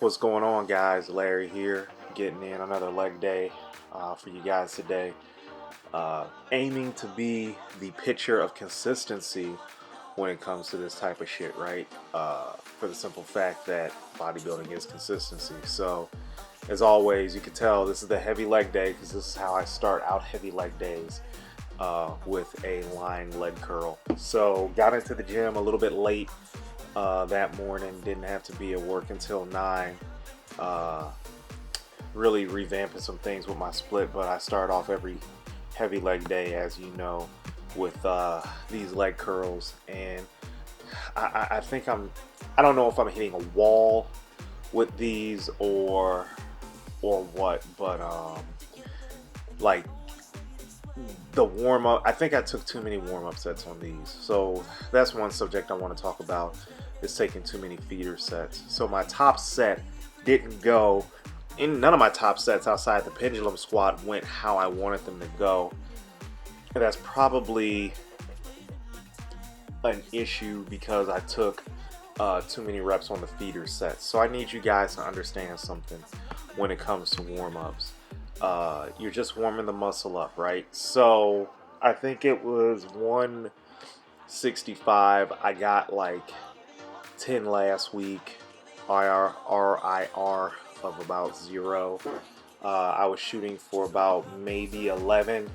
What's going on, guys? Larry here, getting in another leg day for you guys today. Aiming to be the picture of consistency when it comes to this type of shit, right? For the simple fact that bodybuilding is consistency. So, as always, you can tell this is the heavy leg day because this is how I start out heavy leg days with a lying leg curl. So, got into the gym a little bit late that morning. Didn't have to be at work until 9. Really revamping some things with my split, but I start off every heavy leg day, as you know, with these leg curls, and I think I don't know if I'm hitting a wall with these or what, but like the warm up, I think I took too many warm up sets on these. So that's one subject I want to talk about, is taking too many feeder sets. So my top set didn't go in, none of my top sets outside the pendulum squat went how I wanted them to go. And that's probably an issue because I took too many reps on the feeder sets. So I need you guys to understand something when it comes to warm-ups. You're just warming the muscle up, right? So I think it was 165. I got like 10 last week, RIR of about 0. I was shooting for about maybe 11.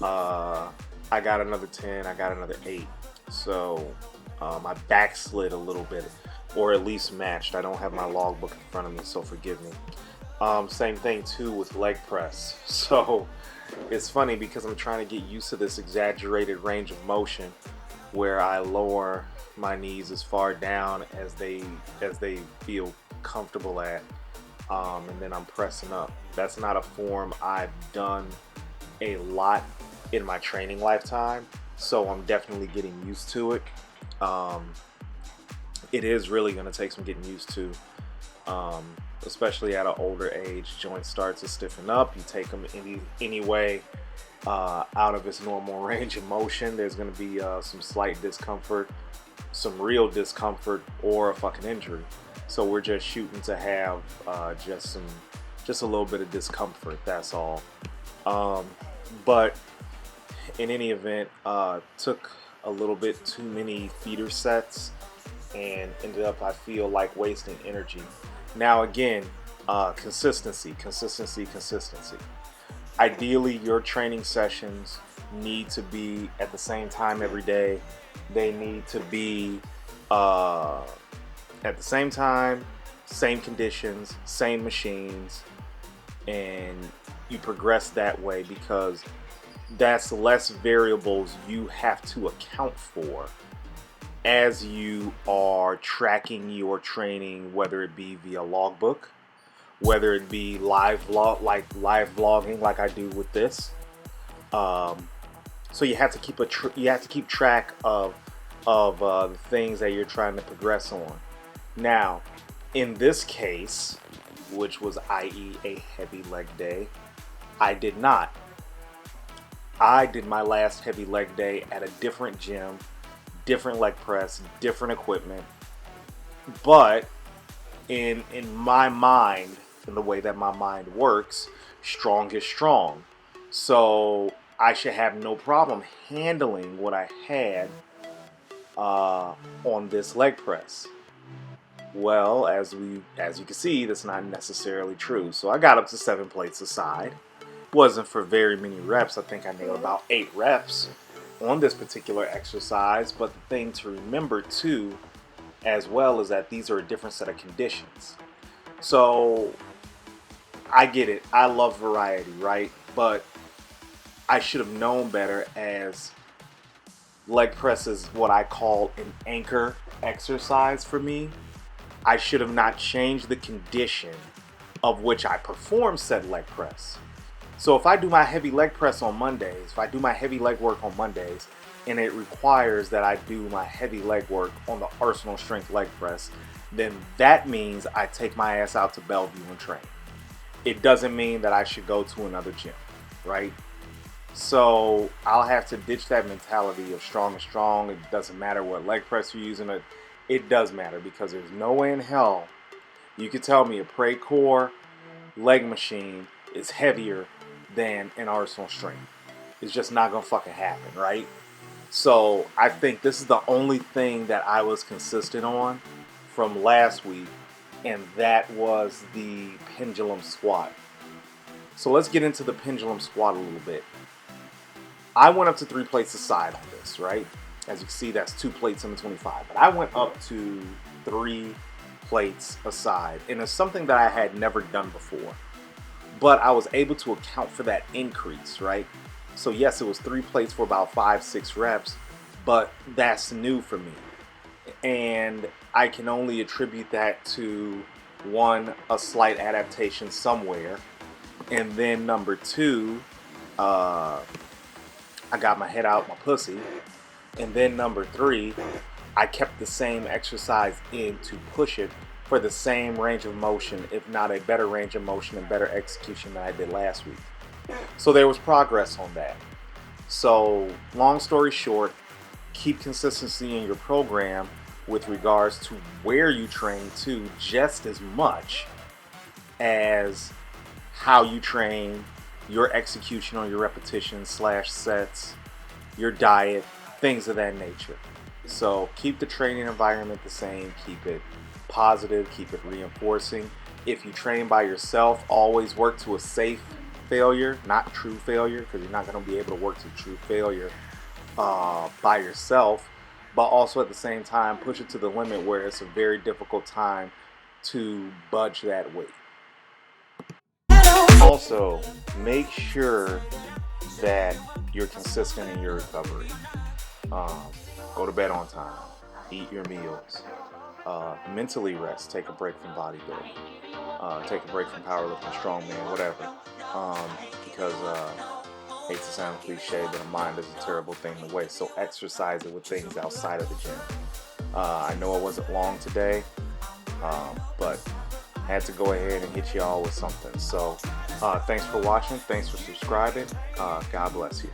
I got another 10. I got another 8. So I backslid a little bit, or at least matched. I don't have my logbook in front of me, so forgive me. Same thing too with leg press. So it's funny because I'm trying to get used to this exaggerated range of motion where I lower my knees as far down as they feel comfortable at, and then I'm pressing up. That's not a form I've done a lot in my training lifetime, so I'm definitely getting used to it. It is really going to take some getting used to, especially at an older age. Joints start to stiffen up. You take them anyway out of its normal range of motion. There's going to be some slight discomfort, some real discomfort, or a fucking injury. So we're just shooting to have just a little bit of discomfort. That's all. But in any event, took a little bit too many feeder sets and ended up, I feel like, wasting energy. Now again, consistency. Ideally, your training sessions need to be at the same time every day. They need to be at the same time, same conditions, same machines, and you progress that way because that's less variables you have to account for as you are tracking your training, whether it be via logbook, whether it be live vlogging like I do with this. So you have to keep track of the things that you're trying to progress on. Now, in this case, which was i.e. a heavy leg day, I did not. I did my last heavy leg day at a different gym, different leg press, different equipment. But in my mind, in the way that my mind works, strong is strong. So I should have no problem handling what I had on this leg press. Well, as you can see, that's not necessarily true. So I got up to 7 plates aside. Wasn't for very many reps. I think I nailed about 8 reps on this particular exercise. But the thing to remember too, as well, is that these are a different set of conditions. So I get it. I love variety, right? But I should have known better, as leg press is what I call an anchor exercise for me. I should have not changed the condition of which I perform said leg press. So if I do my heavy leg press on Mondays, if I do my heavy leg work on Mondays, and it requires that I do my heavy leg work on the Arsenal Strength leg press, then that means I take my ass out to Bellevue and train. It doesn't mean that I should go to another gym, right? So I'll have to ditch that mentality of strong is strong. It doesn't matter what leg press you're using. It does matter, because there's no way in hell You could tell me a Precor leg machine is heavier than an Arsenal Strength. It's just not gonna fucking happen, right? So I think this is the only thing that I was consistent on from last week, and that was the pendulum squat. So let's get into the pendulum squat a little bit. I went up to 3 plates a side on this, right? As you can see, that's 2 plates in the 25. But I went up to 3 plates a side, and it's something that I had never done before. But I was able to account for that increase, right? So yes, it was 3 plates for about 5-6 reps, but that's new for me. And I can only attribute that to, one, a slight adaptation somewhere, and then number 2, I got my head out my pussy, and then number 3, I kept the same exercise in to push it for the same range of motion, if not a better range of motion and better execution than I did last week. So there was progress on that. So long story short, keep consistency in your program with regards to where you train to, just as much as how you train, your execution on your repetitions / sets, your diet, things of that nature. So keep the training environment the same, keep it positive, keep it reinforcing. If you train by yourself, always work to a safe failure, not true failure, because you're not going to be able to work to true failure by yourself, but also at the same time push it to the limit where it's a very difficult time to budge that weight. Also, make sure that you're consistent in your recovery. Go to bed on time, eat your meals, mentally rest, take a break from bodybuilding, take a break from powerlifting, strongman, whatever. Because I hate to sound cliche, but a mind is a terrible thing to waste. So exercise it with things outside of the gym. I know it wasn't long today, but had to go ahead and hit y'all with something. So thanks for watching. Thanks for subscribing. God bless you.